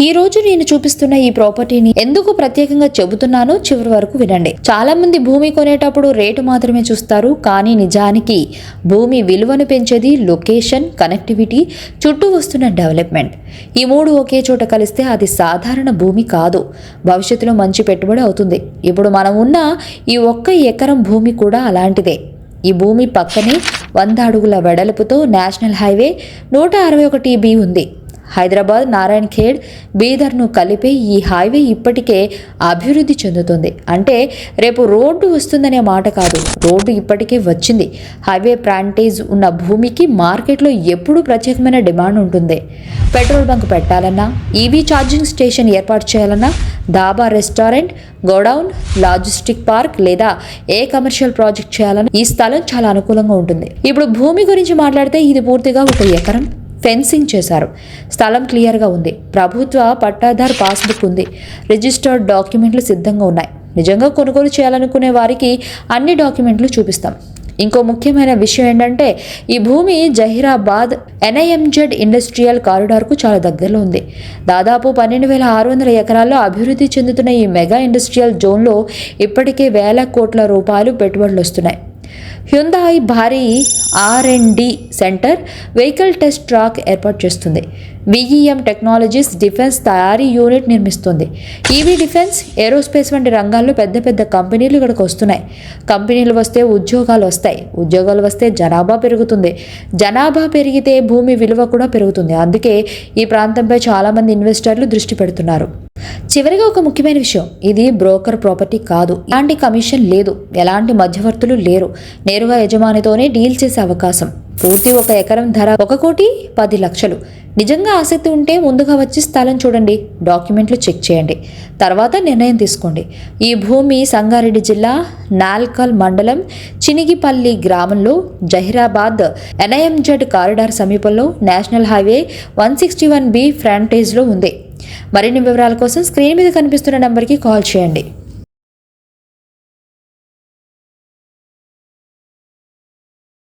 ఈ రోజు నేను చూపిస్తున్న ఈ ప్రాపర్టీని ఎందుకు ప్రత్యేకంగా చెబుతున్నానో చివరి వరకు వినండి. చాలా మంది భూమి కొనేటప్పుడు రేటు మాత్రమే చూస్తారు, కానీ నిజానికి భూమి విలువను పెంచేది లొకేషన్, కనెక్టివిటీ, చుట్టూ వస్తున్న డెవలప్మెంట్. ఈ మూడు ఒకే చోట కలిస్తే అది సాధారణ భూమి కాదు, భవిష్యత్తులో మంచి పెట్టుబడి అవుతుంది. ఇప్పుడు మనం ఉన్న ఈ 1 ఎకరం భూమి కూడా అలాంటిదే. ఈ భూమి పక్కనే 100 అడుగుల వెడల్పుతో నేషనల్ హైవే 161B ఉంది. హైదరాబాద్, నారాయణఖేడ్, బీదర్ను కలిపే ఈ హైవే ఇప్పటికే అభివృద్ధి చెందుతుంది. అంటే రేపు రోడ్డు వస్తుందనే మాట కాదు, రోడ్డు ఇప్పటికే వచ్చింది. హైవే ఫ్రంటేజ్ ఉన్న భూమికి మార్కెట్లో ఎప్పుడూ ప్రత్యేకమైన డిమాండ్ ఉంటుంది. పెట్రోల్ బంక్ పెట్టాలన్నా, ఈవీ ఛార్జింగ్ స్టేషన్ ఏర్పాటు చేయాలన్నా, dhaba, restaurant, godown, logistic park లేదా ఏ కమర్షియల్ ప్రాజెక్ట్ చేయాలన్నా ఈ స్థలం చాలా అనుకూలంగా ఉంటుంది. ఇప్పుడు భూమి గురించి మాట్లాడితే ఇది పూర్తిగా 1 ఎకరం. ఫెన్సింగ్ చేశారు, స్థలం క్లియర్గా ఉంది, ప్రభుత్వ పట్టాదారు పాస్బుక్ ఉంది, రిజిస్టర్డ్ డాక్యుమెంట్లు సిద్ధంగా ఉన్నాయి. నిజంగా కొనుగోలు చేయాలనుకునే వారికి అన్ని డాక్యుమెంట్లు చూపిస్తాం. ఇంకో ముఖ్యమైన విషయం ఏంటంటే ఈ భూమి జహీరాబాద్ NIMZ ఇండస్ట్రియల్ కారిడార్కు చాలా దగ్గరలో ఉంది. దాదాపు 12,600 ఎకరాల్లో అభివృద్ధి చెందుతున్న ఈ మెగా ఇండస్ట్రియల్ జోన్లో ఇప్పటికే వేల కోట్ల రూపాయలు పెట్టుబడులు వస్తున్నాయి. హ్యుందాయ్ భారీ R&D centre, vehicle test track ఏర్పాటు చేస్తుంది. VEM టెక్నాలజీస్ డిఫెన్స్ తయారీ యూనిట్ నిర్మిస్తుంది. ఈవీ, డిఫెన్స్, ఏరోస్పేస్ వంటి రంగాల్లో పెద్ద పెద్ద కంపెనీలు ఇక్కడికి వస్తున్నాయి. కంపెనీలు వస్తే ఉద్యోగాలు వస్తాయి, ఉద్యోగాలు వస్తే జనాభా పెరుగుతుంది, జనాభా పెరిగితే భూమి విలువ కూడా పెరుగుతుంది. అందుకే ఈ ప్రాంతంపై చాలామంది ఇన్వెస్టర్లు దృష్టి పెడుతున్నారు. చివరిగా ఒక ముఖ్యమైన విషయం, ఇది బ్రోకర్ ప్రాపర్టీ కాదు. ఎలాంటి కమిషన్ లేదు, ఎలాంటి మధ్యవర్తులు లేరు. నేరుగా యజమానితోనే డీల్ చేసే అవకాశం. పూర్తి 1 ఎకరం ధర 1,10,00,000. నిజంగా ఆసక్తి ఉంటే ముందుగా వచ్చి స్థలం చూడండి, డాక్యుమెంట్లు చెక్ చేయండి, తర్వాత నిర్ణయం తీసుకోండి. ఈ భూమి సంగారెడ్డి జిల్లా నాల్కల్ మండలం చినిగిపల్లి గ్రామంలో జహీరాబాద్ NIMZ కారిడార్ సమీపంలో నేషనల్ హైవే 161B ఫ్రంటేజ్లో ఉంది. మరిన్ని వివరాల కోసం స్క్రీన్ మీద కనిపిస్తున్న నంబర్కి కాల్ చేయండి.